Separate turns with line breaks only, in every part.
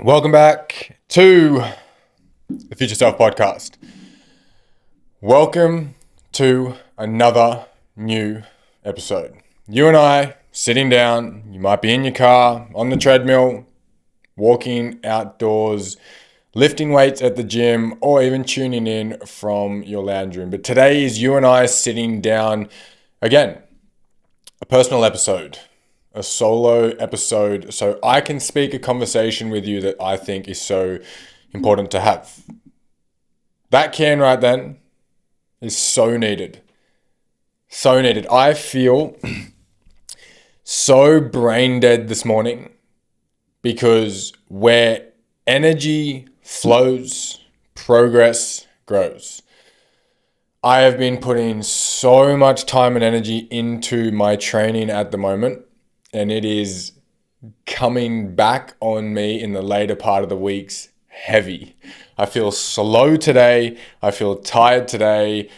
Welcome back to the Future Self podcast. Welcome to another new episode. You and I sitting down, you might be in your car, on the treadmill, walking outdoors, lifting weights at the gym, or even tuning in from your lounge room. But today is you and I sitting down again, a personal episode. A solo episode, so I can speak a conversation with you that I think is so important to have. That can right then is so needed. So needed. I feel so brain dead this morning because where energy flows, progress grows. I have been putting so much time and energy into my training at the moment. And it is coming back on me in the later part of the weeks heavy. I feel slow today. I feel tired today.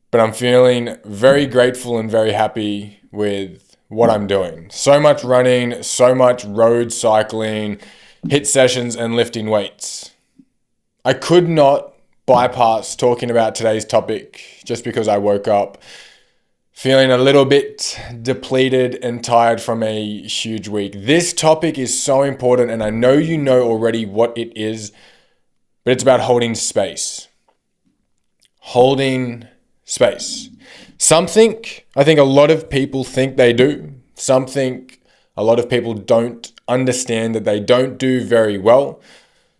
But I'm feeling very grateful and very happy with what I'm doing. So much running, so much road cycling, HIIT sessions, and lifting weights. I could not bypass talking about today's topic just because I woke up feeling a little bit depleted and tired from a huge week. This topic is so important, and I know you know already what it is, but it's about holding space. Holding space. Something I think a lot of people think they do. Something a lot of people don't understand that they don't do very well.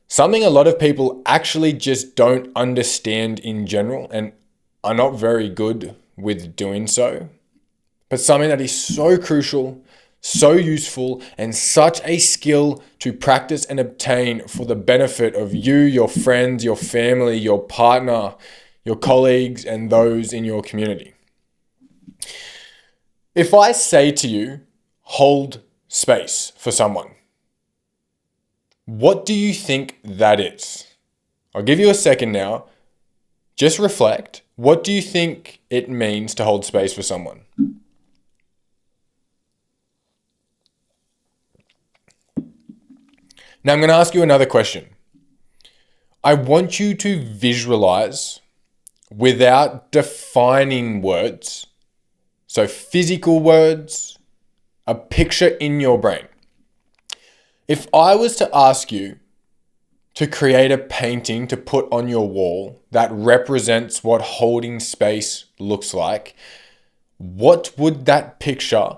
Something a lot of people actually just don't understand in general and are not very good with doing so, but something that is so crucial, so useful, and such a skill to practice and obtain for the benefit of you, your friends, your family, your partner, your colleagues, and those in your community. If I say to you, hold space for someone, what do you think that is? I'll give you a second now. Just reflect. What do you think it means to hold space for someone? Now I'm going to ask you another question. I want you to visualize without defining words, so physical words, a picture in your brain. If I was to ask you to create a painting to put on your wall that represents what holding space looks like, what would that picture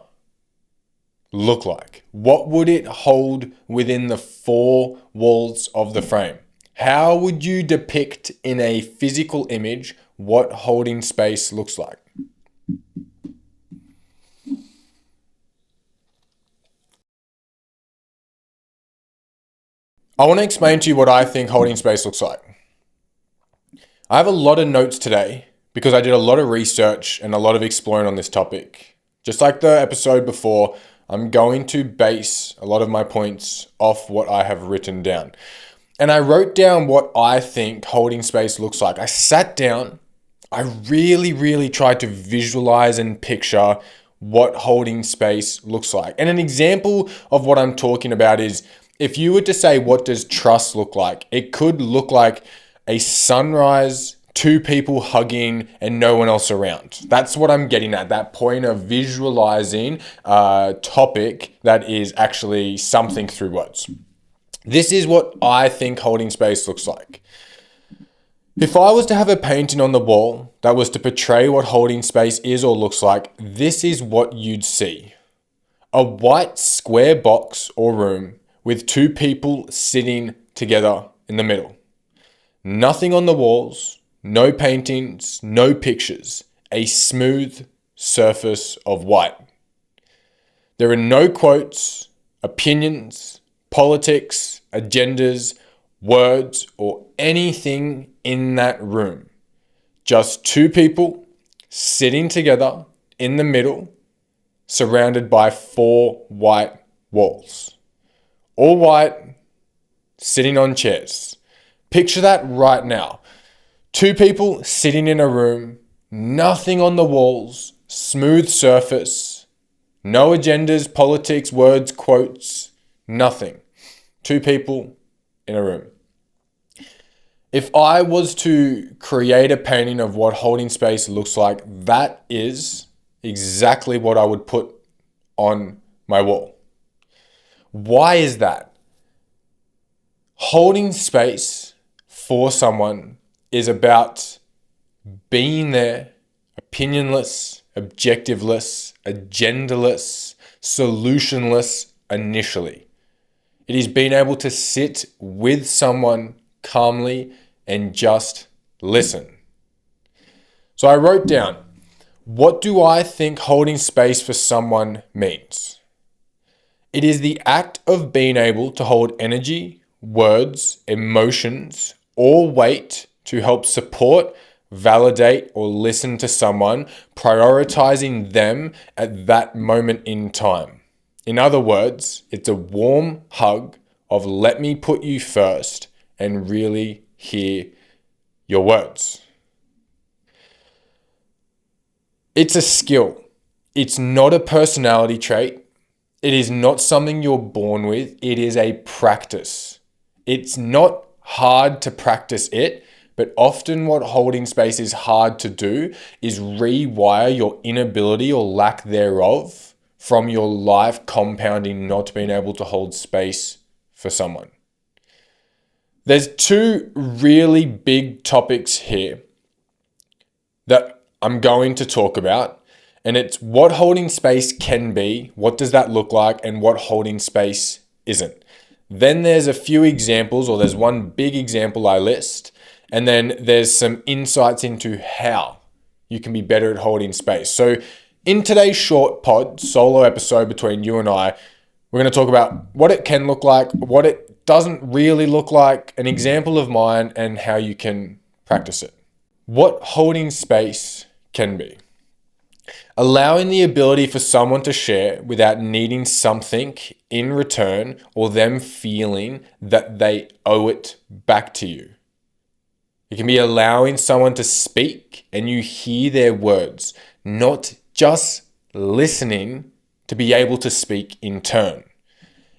look like? What would it hold within the four walls of the frame? How would you depict in a physical image what holding space looks like? I want to explain to you what I think holding space looks like. I have a lot of notes today because I did a lot of research and a lot of exploring on this topic. Just like the episode before, I'm going to base a lot of my points off what I have written down. And I wrote down what I think holding space looks like. I sat down, I really tried to visualize and picture what holding space looks like. And an example of what I'm talking about is if you were to say, what does trust look like? It could look like a sunrise, two people hugging and no one else around. That's what I'm getting at, that point of visualizing a topic that is actually something through words. This is what I think holding space looks like. If I was to have a painting on the wall that was to portray what holding space is or looks like, this is what you'd see. A white square box or room with two people sitting together in the middle. Nothing on the walls, no paintings, no pictures, a smooth surface of white. There are no quotes, opinions, politics, agendas, words, or anything in that room. Just two people sitting together in the middle, surrounded by four white walls. All white, sitting on chairs. Picture that right now. Two people sitting in a room, nothing on the walls, smooth surface, no agendas, politics, words, quotes, nothing. Two people in a room. If I was to create a painting of what holding space looks like, that is exactly what I would put on my wall. Why is that? Holding space for someone is about being there, opinionless, objectiveless, agendaless, solutionless initially. It is being able to sit with someone calmly and just listen. So I wrote down, what do I think holding space for someone means? It is the act of being able to hold energy, words, emotions, or weight to help support, validate, or listen to someone, prioritizing them at that moment in time. In other words, it's a warm hug of let me put you first and really hear your words. It's a skill. It's not a personality trait. It is not something you're born with. It is a practice. It's not hard to practice it, but often what holding space is hard to do is rewire your inability or lack thereof from your life compounding not being able to hold space for someone. There's two really big topics here that I'm going to talk about, and it's what holding space can be, what does that look like, and what holding space isn't. Then there's a few examples, or there's one big example I list, and then there's some insights into how you can be better at holding space. So in today's short pod, solo episode between you and I, we're going to talk about what it can look like, what it doesn't really look like, an example of mine, and how you can practice it. What holding space can be. Allowing the ability for someone to share without needing something in return or them feeling that they owe it back to you. It can be allowing someone to speak and you hear their words, not just listening to be able to speak in turn.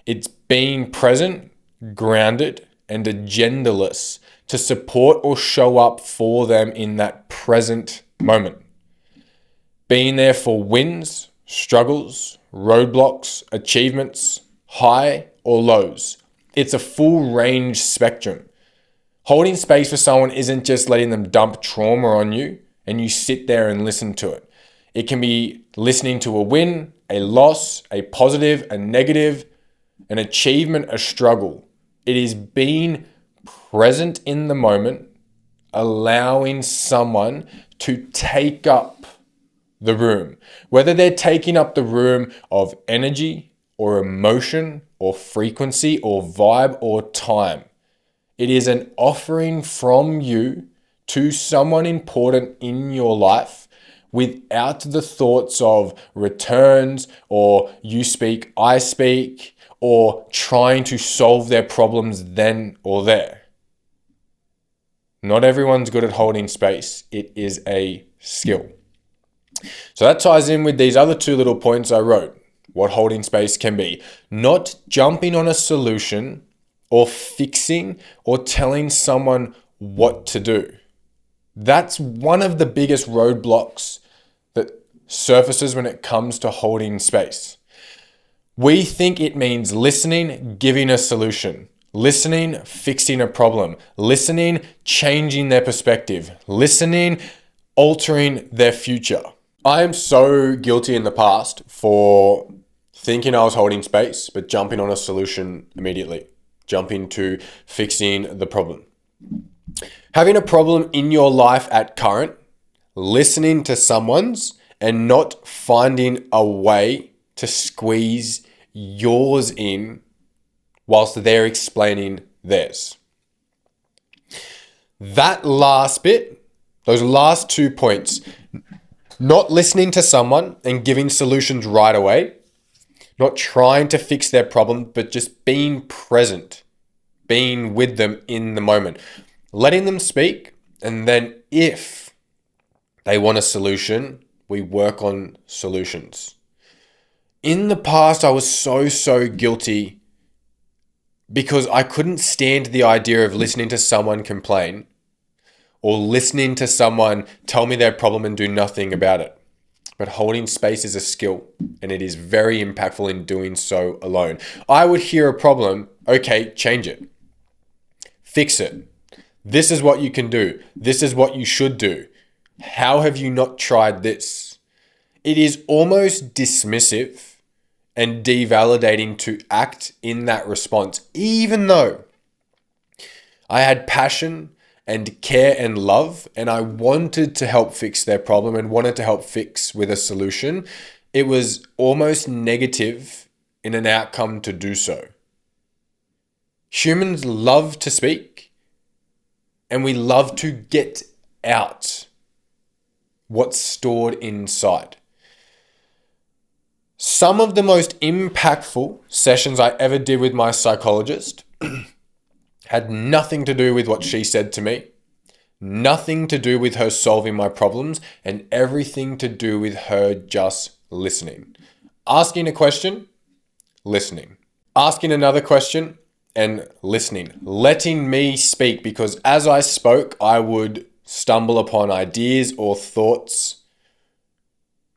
It's being present, grounded, and agendaless to support or show up for them in that present moment. Being there for wins, struggles, roadblocks, achievements, high or lows. It's a full range spectrum. Holding space for someone isn't just letting them dump trauma on you and you sit there and listen to it. It can be listening to a win, a loss, a positive, a negative, an achievement, a struggle. It is being present in the moment, allowing someone to take up the room, whether they're taking up the room of energy or emotion or frequency or vibe or time. It is an offering from you to someone important in your life without the thoughts of returns or you speak, I speak, or trying to solve their problems then or there. Not everyone's good at holding space. It is a skill. So that ties in with these other two little points I wrote. What holding space can be. Not jumping on a solution or fixing or telling someone what to do. That's one of the biggest roadblocks that surfaces when it comes to holding space. We think it means listening, giving a solution. Listening, fixing a problem. Listening, changing their perspective. Listening, altering their future. I am so guilty in the past for thinking I was holding space, but jumping on a solution immediately. Jumping to fixing the problem. Having a problem in your life at current, listening to someone's and not finding a way to squeeze yours in whilst they're explaining theirs. That last bit, those last 2 points, not listening to someone and giving solutions right away, not trying to fix their problem, but just being present, being with them in the moment, letting them speak, and then if they want a solution, we work on solutions. In the past, I was so guilty because I couldn't stand the idea of listening to someone complain or listening to someone tell me their problem and do nothing about it. But holding space is a skill, and it is very impactful in doing so alone. I would hear a problem, okay, change it. Fix it. This is what you can do. This is what you should do. How have you not tried this? It is almost dismissive and devalidating to act in that response, even though I had passion and care and love, and I wanted to help fix their problem and wanted to help fix with a solution. It was almost negative in an outcome to do so. Humans love to speak, and we love to get out what's stored inside. Some of the most impactful sessions I ever did with my psychologist had nothing to do with what she said to me, nothing to do with her solving my problems, and everything to do with her just listening. Asking a question, listening. Asking another question, and listening. Letting me speak, because as I spoke, I would stumble upon ideas or thoughts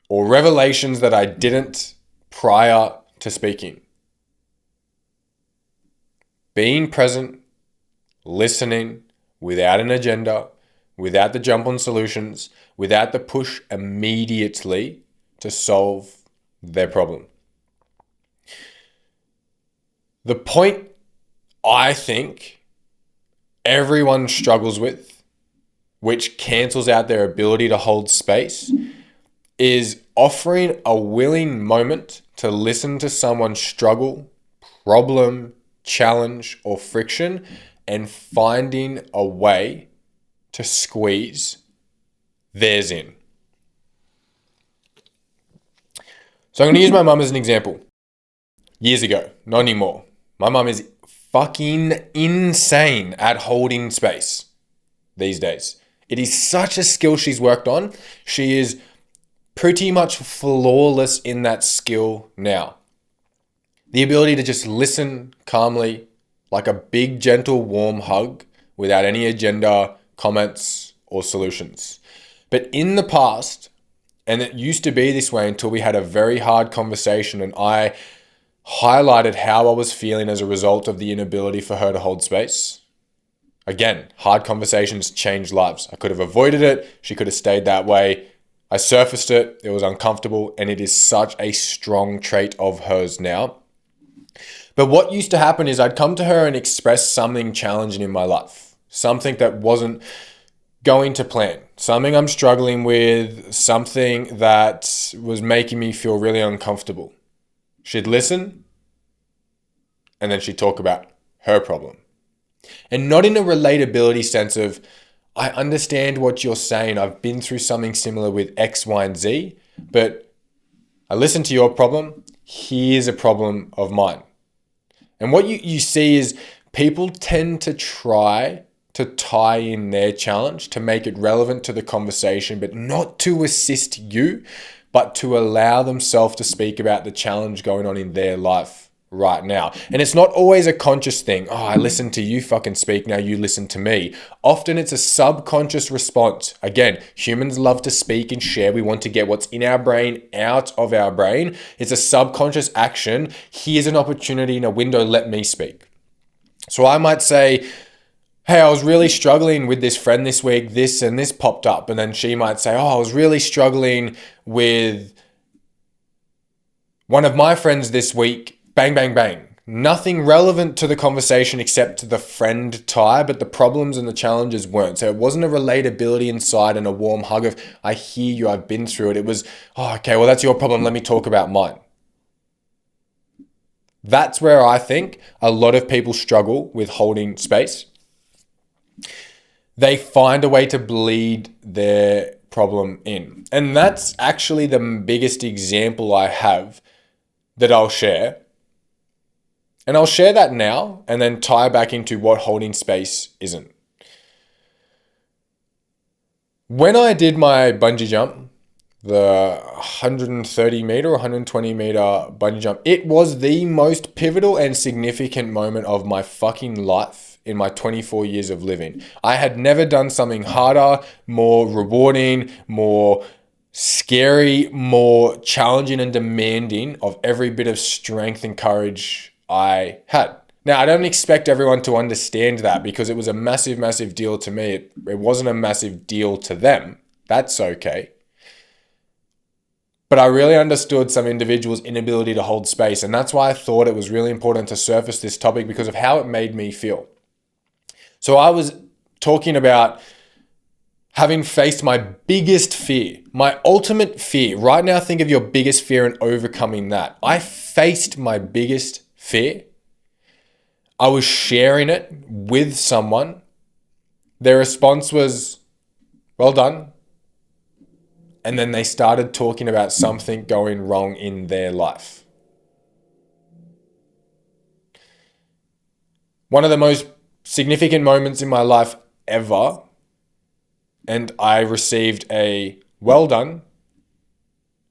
or revelations that I didn't prior to speaking. Being present, listening without an agenda, without the jump on solutions, without the push immediately to solve their problem. The point I think everyone struggles with, which cancels out their ability to hold space, is offering a willing moment to listen to someone struggle, problem, challenge, or friction, and finding a way to squeeze theirs in. So I'm going to use my mum as an example. Years ago, not anymore. My mum is fucking insane at holding space these days. It is such a skill she's worked on. She is pretty much flawless in that skill now. The ability to just listen calmly, like a big, gentle, warm hug without any agenda, comments, or solutions. But in the past, and it used to be this way until we had a very hard conversation and I highlighted how I was feeling as a result of the inability for her to hold space. Again, hard conversations change lives. I could have avoided it. She could have stayed that way. I surfaced it. It was uncomfortable, and it is such a strong trait of hers now. But what used to happen is I'd come to her and express something challenging in my life, something that wasn't going to plan, something I'm struggling with, something that was making me feel really uncomfortable. She'd listen, and then she'd talk about her problem. And not in a relatability sense of, I understand what you're saying, I've been through something similar with X, Y, and Z, but I listened to your problem, here's a problem of mine. And what you see is people tend to try to tie in their challenge to make it relevant to the conversation, but not to assist you, but to allow themselves to speak about the challenge going on in their life right now. And it's not always a conscious thing. Oh, I listened to you fucking speak, now you listen to me. Often it's a subconscious response. Again, humans love to speak and share. We want to get what's in our brain out of our brain. It's a subconscious action. Here's an opportunity in a window, let me speak. So I might say, hey, I was really struggling with this friend this week, this and this popped up. And then she might say, oh, I was really struggling with one of my friends this week. Bang, bang, bang. Nothing relevant to the conversation except the friend tie, but the problems and the challenges weren't. So it wasn't a relatability inside and a warm hug of, I hear you, I've been through it. It was, oh, okay, well, that's your problem. Let me talk about mine. That's where I think a lot of people struggle with holding space. They find a way to bleed their problem in. And that's actually the biggest example I have that I'll share. And I'll share that now and then tie back into what holding space isn't. When I did my bungee jump the 130 meter or 120 meter bungee jump. It was the most pivotal and significant moment of my fucking life in my 24 years of living. I had never done something harder, more rewarding, more scary, more challenging and demanding of every bit of strength and courage I had. Now, I don't expect everyone to understand that because it was a massive, massive deal to me. It wasn't a massive deal to them. That's okay. But I really understood some individuals' inability to hold space. And that's why I thought it was really important to surface this topic because of how it made me feel. So I was talking about having faced my biggest fear, my ultimate fear. Right now, think of your biggest fear and overcoming that. I faced my biggest fear. I was sharing it with someone. Their response was, well done. And then they started talking about something going wrong in their life. One of the most significant moments in my life ever. And I received a well done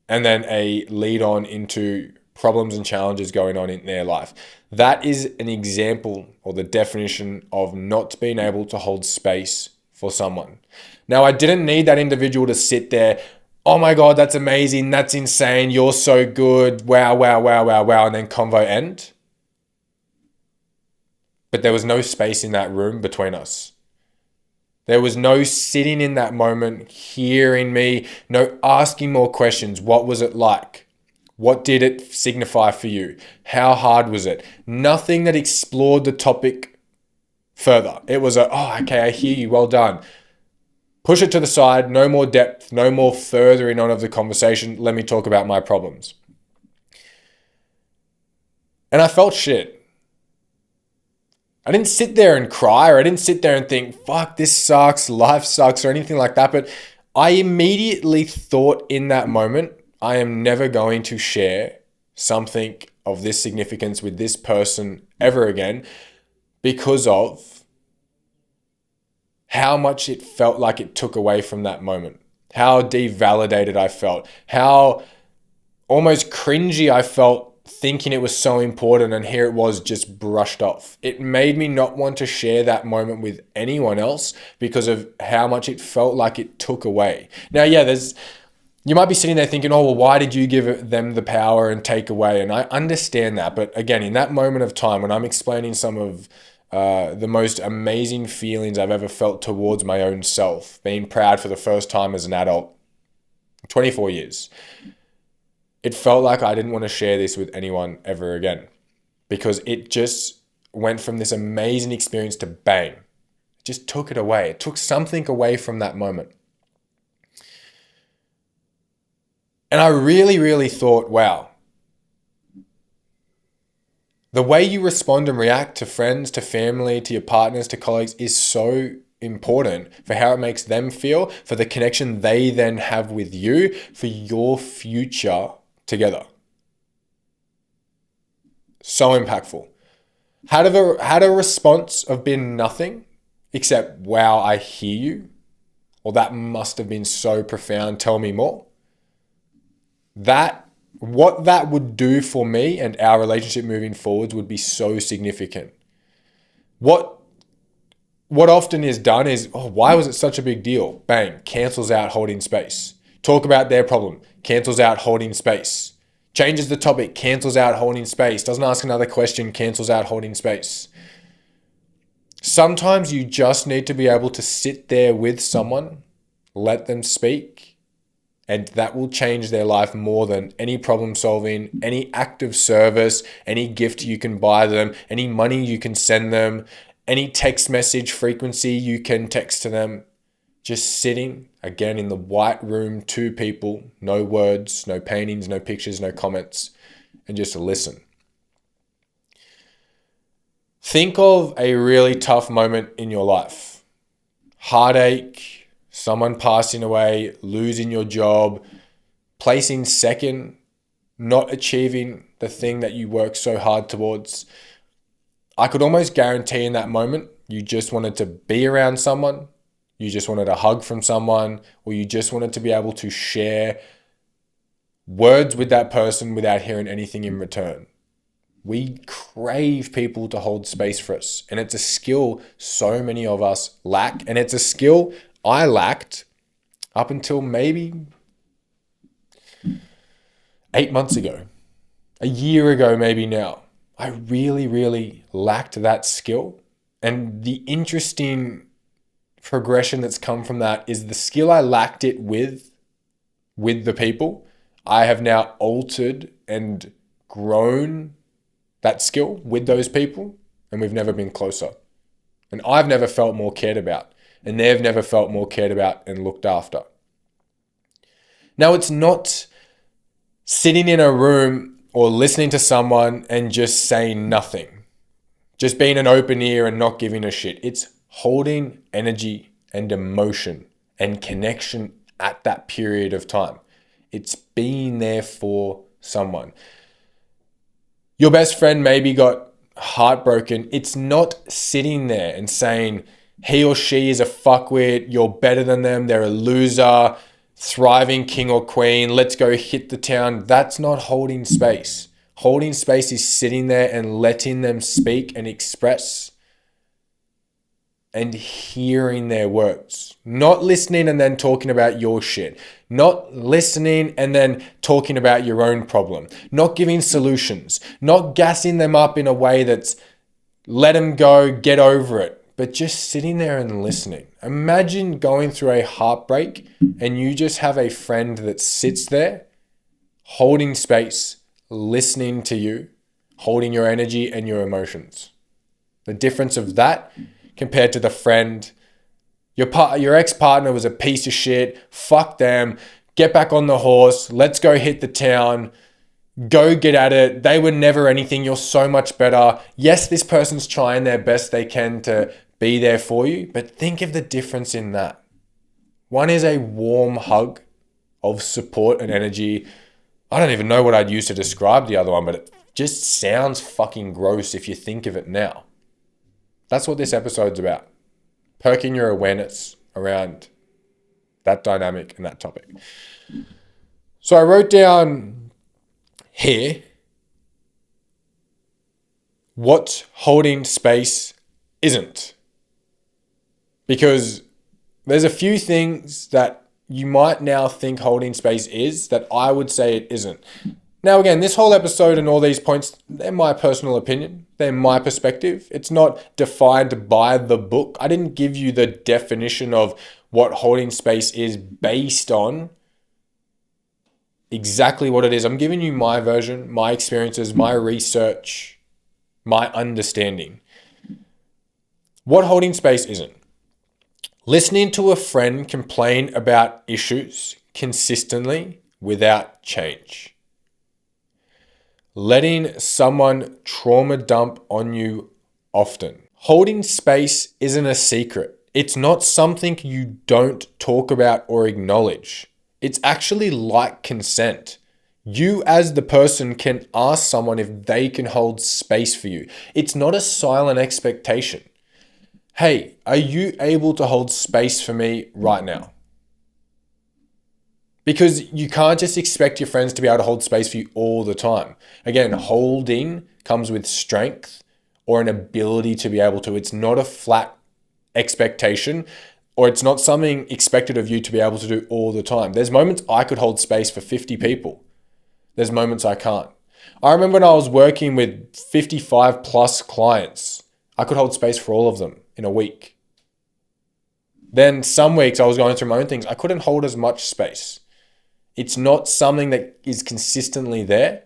and then a lead on into problems and challenges going on in their life. That is an example or the definition of not being able to hold space for someone. Now, I didn't need that individual to sit there, oh my God, that's amazing, that's insane, you're so good, wow, wow, wow, wow, wow, and then convo end. But there was no space in that room between us. There was no sitting in that moment, hearing me, no asking more questions. What was it like? What did it signify for you? How hard was it? Nothing that explored the topic further. It was okay, I hear you, well done. Push it to the side, no more depth, no more furthering on of the conversation. Let me talk about my problems. And I felt shit. I didn't sit there and cry, or I didn't sit there and think, fuck, this sucks, life sucks, or anything like that. But I immediately thought in that moment, I am never going to share something of this significance with this person ever again because of how much it felt like it took away from that moment, how devalidated I felt, how almost cringy I felt thinking it was so important, and here it was just brushed off. It made me not want to share that moment with anyone else because of how much it felt like it took away. Now, yeah, you might be sitting there thinking, oh, well, why did you give them the power and take away? And I understand that. But again, in that moment of time, when I'm explaining some of the most amazing feelings I've ever felt towards my own self, being proud for the first time as an adult, 24 years, it felt like I didn't want to share this with anyone ever again because it just went from this amazing experience to bang. It just took it away. It took something away from that moment. And I really, really thought, wow, the way you respond and react to friends, to family, to your partners, to colleagues is so important for how it makes them feel, for the connection they then have with you, for your future together. So impactful. Had a response of being nothing except, wow, I hear you. Or that must have been so profound. Tell me more. What that would do for me and our relationship moving forwards would be so significant. What often is done is, oh, why was it such a big deal? Bang, cancels out holding space. Talk about their problem, cancels out holding space. Changes the topic, cancels out holding space. Doesn't ask another question, cancels out holding space. Sometimes you just need to be able to sit there with someone, let them speak, and that will change their life more than any problem solving, any act of service, any gift you can buy them, any money you can send them, any text message frequency you can text to them. Just sitting, again, in the white room, two people, no words, no paintings, no pictures, no comments, and just listen. Think of a really tough moment in your life. Heartache, someone passing away, losing your job, placing second, not achieving the thing that you work so hard towards. I could almost guarantee in that moment, you just wanted to be around someone, you just wanted a hug from someone, or you just wanted to be able to share words with that person without hearing anything in return. We crave people to hold space for us. And it's a skill so many of us lack. And it's a skill I lacked up until maybe 8 months ago, a year ago, maybe now. I really, really lacked that skill. And the interesting progression that's come from that is the skill I lacked it with the people, I have now altered and grown that skill with those people, and we've never been closer. And I've never felt more cared about, and they've never felt more cared about and looked after. Now, it's not sitting in a room or listening to someone and just saying nothing, just being an open ear and not giving a shit. It's holding energy and emotion and connection at that period of time. It's being there for someone. Your best friend maybe got heartbroken. It's not sitting there and saying he or she is a fuckwit, you're better than them, they're a loser, thriving king or queen, let's go hit the town. That's not holding space. Holding space is sitting there and letting them speak and express and hearing their words. Not listening and then talking about your shit. Not listening and then talking about your own problem. Not giving solutions. Not gassing them up in a way that's let them go, get over it. But just sitting there and listening. Imagine going through a heartbreak and you just have a friend that sits there, holding space, listening to you, holding your energy and your emotions. The difference of that compared to the friend, your ex-partner was a piece of shit, fuck them, get back on the horse, let's go hit the town, go get at it, they were never anything, you're so much better. Yes, this person's trying their best they can to be there for you, but think of the difference in that. One is a warm hug of support and energy. I don't even know what I'd use to describe the other one, but it just sounds fucking gross if you think of it now. That's what this episode's about. Perking your awareness around that dynamic and that topic. So I wrote down here what holding space isn't. Because there's a few things that you might now think holding space is that I would say it isn't. Now, again, this whole episode and all these points, they're my personal opinion. They're my perspective. It's not defined by the book. I didn't give you the definition of what holding space is based on exactly what it is. I'm giving you my version, my experiences, my research, my understanding. What holding space isn't. Listening to a friend complain about issues consistently without change. Letting someone trauma dump on you often. Holding space isn't a secret. It's not something you don't talk about or acknowledge. It's actually like consent. You as the person can ask someone if they can hold space for you. It's not a silent expectation. Hey, are you able to hold space for me right now? Because you can't just expect your friends to be able to hold space for you all the time. Again, holding comes with strength or an ability to be able to. It's not a flat expectation, or it's not something expected of you to be able to do all the time. There's moments I could hold space for 50 people. There's moments I can't. I remember when I was working with 55 plus clients, I could hold space for all of them in a week. Then some weeks I was going through my own things. I couldn't hold as much space. It's not something that is consistently there.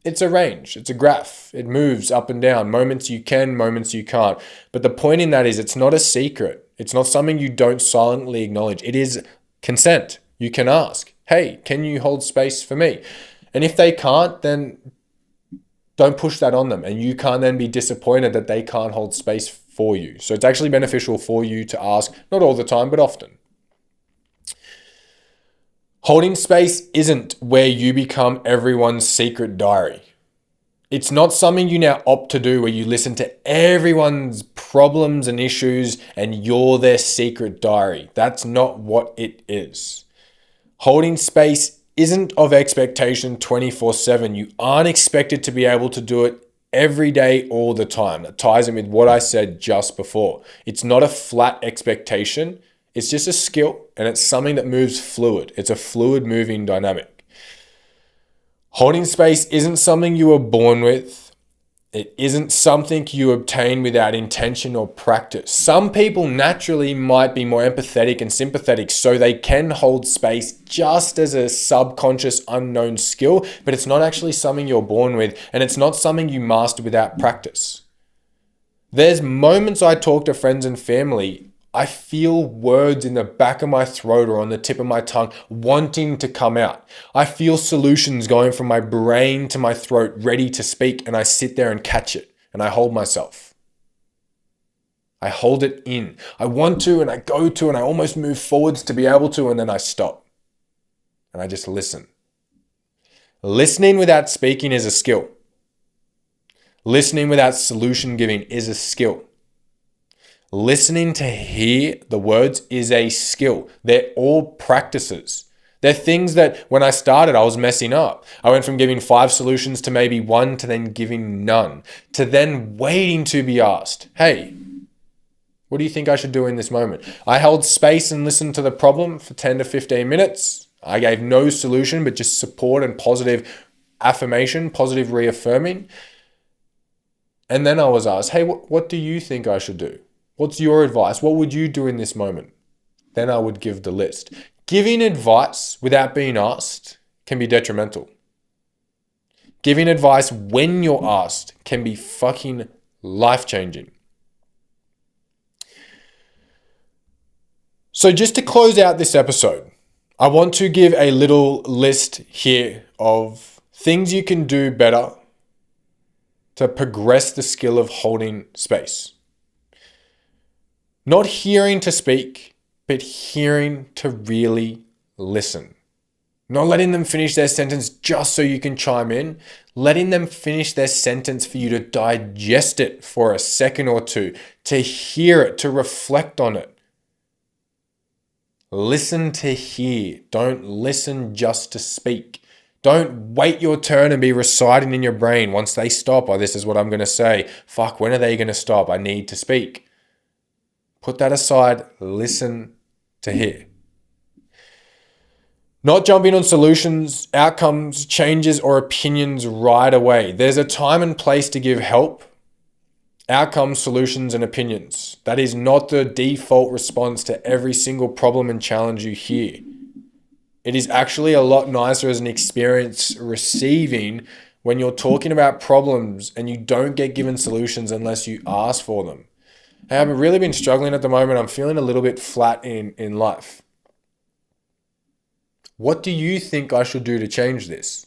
It's a range. It's a graph. It moves up and down. Moments you can, moments you can't. But the point in that is it's not a secret. It's not something you don't silently acknowledge. It is consent. You can ask, hey, can you hold space for me? And if they can't, then don't push that on them. And you can't then be disappointed that they can't hold space for you. So it's actually beneficial for you to ask, not all the time, but often. Holding space isn't where you become everyone's secret diary. It's not something you now opt to do where you listen to everyone's problems and issues and you're their secret diary. That's not what it is. Holding space isn't of expectation 24/7. You aren't expected to be able to do it every day, all the time. That ties in with what I said just before. It's not a flat expectation. It's just a skill, and it's something that moves fluid. It's a fluid moving dynamic. Holding space isn't something you were born with. It isn't something you obtain without intention or practice. Some people naturally might be more empathetic and sympathetic, so they can hold space just as a subconscious unknown skill, but it's not actually something you're born with, and it's not something you master without practice. There's moments I talk to friends and family, I feel words in the back of my throat or on the tip of my tongue wanting to come out. I feel solutions going from my brain to my throat ready to speak, and I sit there and catch it and I hold myself. I hold it in. I want to and I go to and I almost move forwards to be able to, and then I stop and I just listen. Listening without speaking is a skill. Listening without solution giving is a skill. Listening to hear the words is a skill. They're all practices. They're things that when I started, I was messing up. I went from giving 5 solutions to maybe 1 to then giving none, to then waiting to be asked, hey, what do you think I should do in this moment? I held space and listened to the problem for 10 to 15 minutes. I gave no solution, but just support and positive affirmation, positive reaffirming. And then I was asked, hey, what do you think I should do? What's your advice? What would you do in this moment? Then I would give the list. Giving advice without being asked can be detrimental. Giving advice when you're asked can be fucking life-changing. So just to close out this episode, I want to give a little list here of things you can do better to progress the skill of holding space. Not hearing to speak, but hearing to really listen. Not letting them finish their sentence just so you can chime in. Letting them finish their sentence for you to digest it for a second or two, to hear it, to reflect on it. Listen to hear. Don't listen just to speak. Don't wait your turn and be reciting in your brain once they stop. Oh, this is what I'm going to say. Fuck, when are they going to stop? I need to speak. Put that aside, listen to hear. Not jumping on solutions, outcomes, changes, or opinions right away. There's a time and place to give help, outcomes, solutions, and opinions. That is not the default response to every single problem and challenge you hear. It is actually a lot nicer as an experience receiving when you're talking about problems and you don't get given solutions unless you ask for them. Hey, I've really been struggling at the moment. I'm feeling a little bit flat in life. What do you think I should do to change this?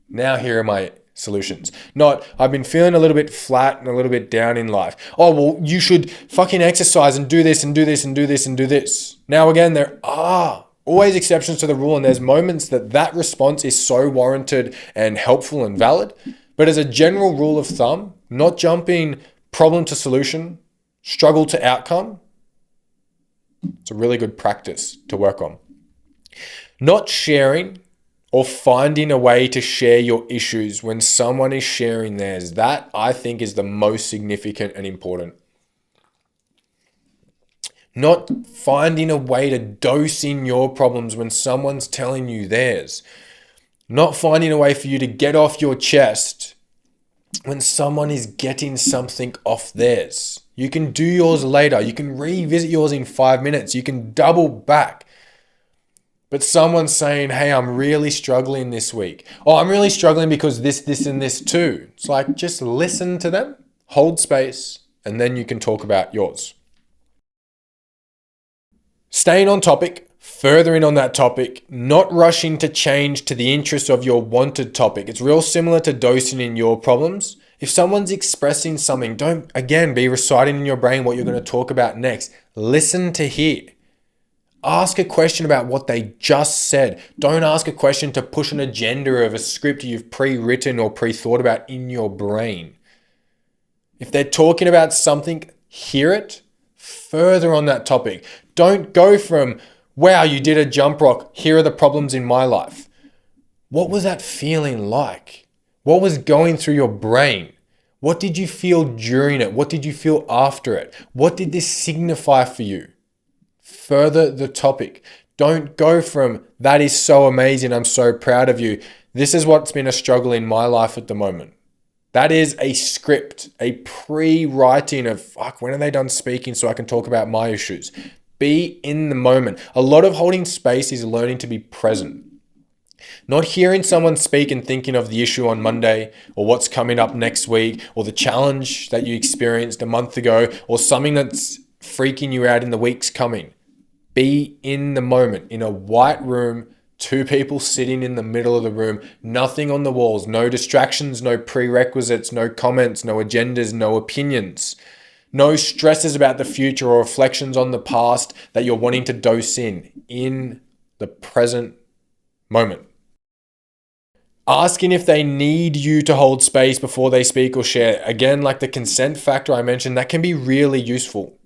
Now here are my solutions. Not, I've been feeling a little bit flat and a little bit down in life. Oh, well, you should fucking exercise and do this and do this and do this and do this. Now again, there are always exceptions to the rule, and there's moments that response is so warranted and helpful and valid. But as a general rule of thumb, not jumping problem to solution, struggle to outcome, it's a really good practice to work on. Not sharing or finding a way to share your issues when someone is sharing theirs. That, I think, is the most significant and important. Not finding a way to dose in your problems when someone's telling you theirs. Not finding a way for you to get off your chest when someone is getting something off theirs. You can do yours later. You can revisit yours in 5 minutes. You can double back. But someone's saying, hey, I'm really struggling this week. Oh, I'm really struggling because this, and this too. It's like, just listen to them, hold space, and then you can talk about yours. Staying on topic, furthering on that topic, not rushing to change to the interest of your wanted topic. It's real similar to dosing in your problems. If someone's expressing something, don't, again, be reciting in your brain what you're going to talk about next. Listen to hear. Ask a question about what they just said. Don't ask a question to push an agenda of a script you've pre-written or pre-thought about in your brain. If they're talking about something, hear it. Further on that topic. Don't go from, wow, you did a jump rock. Here are the problems in my life. What was that feeling like? What was going through your brain? What did you feel during it? What did you feel after it? What did this signify for you? Further the topic. Don't go from, that is so amazing, I'm so proud of you. This is what's been a struggle in my life at the moment. That is a script, a pre-writing of, fuck, when are they done speaking so I can talk about my issues? Be in the moment. A lot of holding space is learning to be present. Not hearing someone speak and thinking of the issue on Monday or what's coming up next week or the challenge that you experienced a month ago or something that's freaking you out in the weeks coming. Be in the moment, in a white room, two people sitting in the middle of the room, nothing on the walls, no distractions, no prerequisites, no comments, no agendas, no opinions, no stresses about the future or reflections on the past that you're wanting to dose in the present moment. Asking if they need you to hold space before they speak or share. Again, like the consent factor I mentioned, that can be really useful.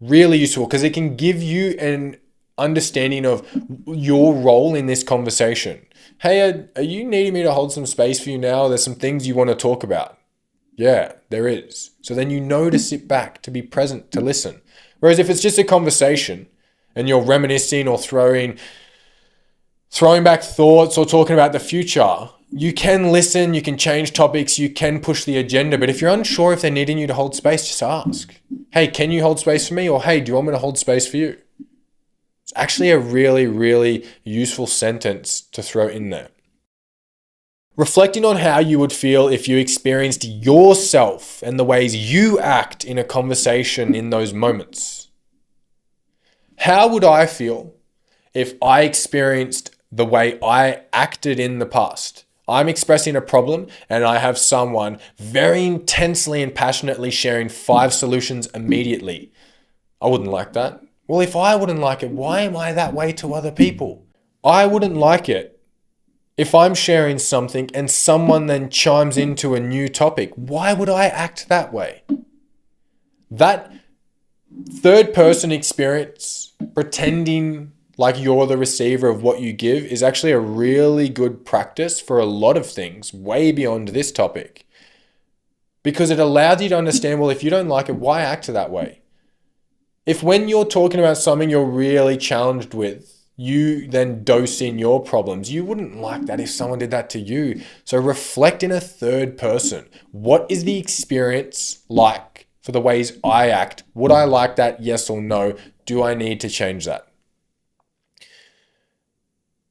Really useful because it can give you an understanding of your role in this conversation. Hey, are you needing me to hold some space for you now? There's some things you want to talk about. Yeah, there is. So then you know to sit back, to be present, to listen. Whereas if it's just a conversation and you're reminiscing or throwing back thoughts or talking about the future, you can listen, you can change topics, you can push the agenda. But if you're unsure if they're needing you to hold space, just ask. Hey, can you hold space for me? Or hey, do you want me to hold space for you? It's actually a really, really useful sentence to throw in there. Reflecting on how you would feel if you experienced yourself and the ways you act in a conversation in those moments. How would I feel if I experienced the way I acted in the past? I'm expressing a problem and I have someone very intensely and passionately sharing 5 solutions immediately. I wouldn't like that. Well, if I wouldn't like it, why am I that way to other people? I wouldn't like it if I'm sharing something and someone then chimes into a new topic. Why would I act that way? That third person experience, pretending like you're the receiver of what you give, is actually a really good practice for a lot of things way beyond this topic. Because it allows you to understand, well, if you don't like it, why act that way? If when you're talking about something you're really challenged with, you then dose in your problems, you wouldn't like that if someone did that to you. So reflect in a third person. What is the experience like for the ways I act? Would I like that? Yes or no? Do I need to change that?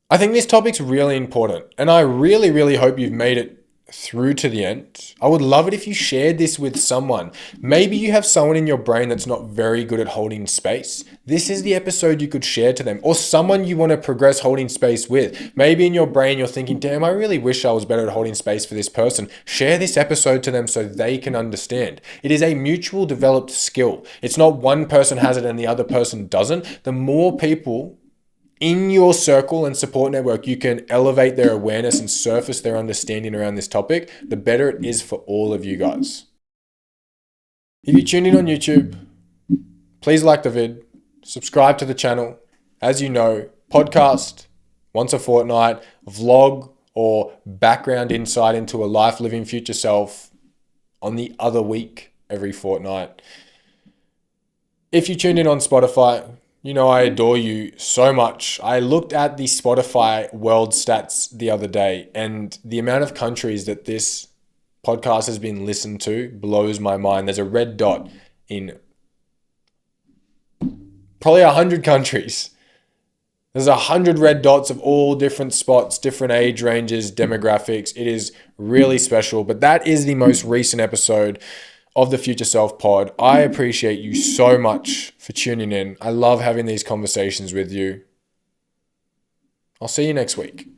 I think this topic's really important, and I really, really hope you've made it through to the end. I would love it if you shared this with someone. Maybe you have someone in your brain that's not very good at holding space. This is the episode you could share to them, or someone you want to progress holding space with. Maybe in your brain you're thinking, damn, I really wish I was better at holding space for this person. Share this episode to them so they can understand. It is a mutual developed skill. It's not one person has it and the other person doesn't. The more people in your circle and support network you can elevate their awareness and surface their understanding around this topic, the better it is for all of you guys. If you tune in on YouTube, please like the vid, subscribe to the channel. As you know, podcast once a fortnight, vlog or background insight into a life living future self on the other week every fortnight. If you tuned in on Spotify, you know I adore you so much. I looked at the Spotify world stats the other day, and the amount of countries that this podcast has been listened to blows my mind. There's a red dot in probably 100 countries. There's 100 red dots of all different spots, different age ranges, demographics. It is really special, but that is the most recent episode of the Future Self Pod. I appreciate you so much for tuning in. I love having these conversations with you. I'll see you next week.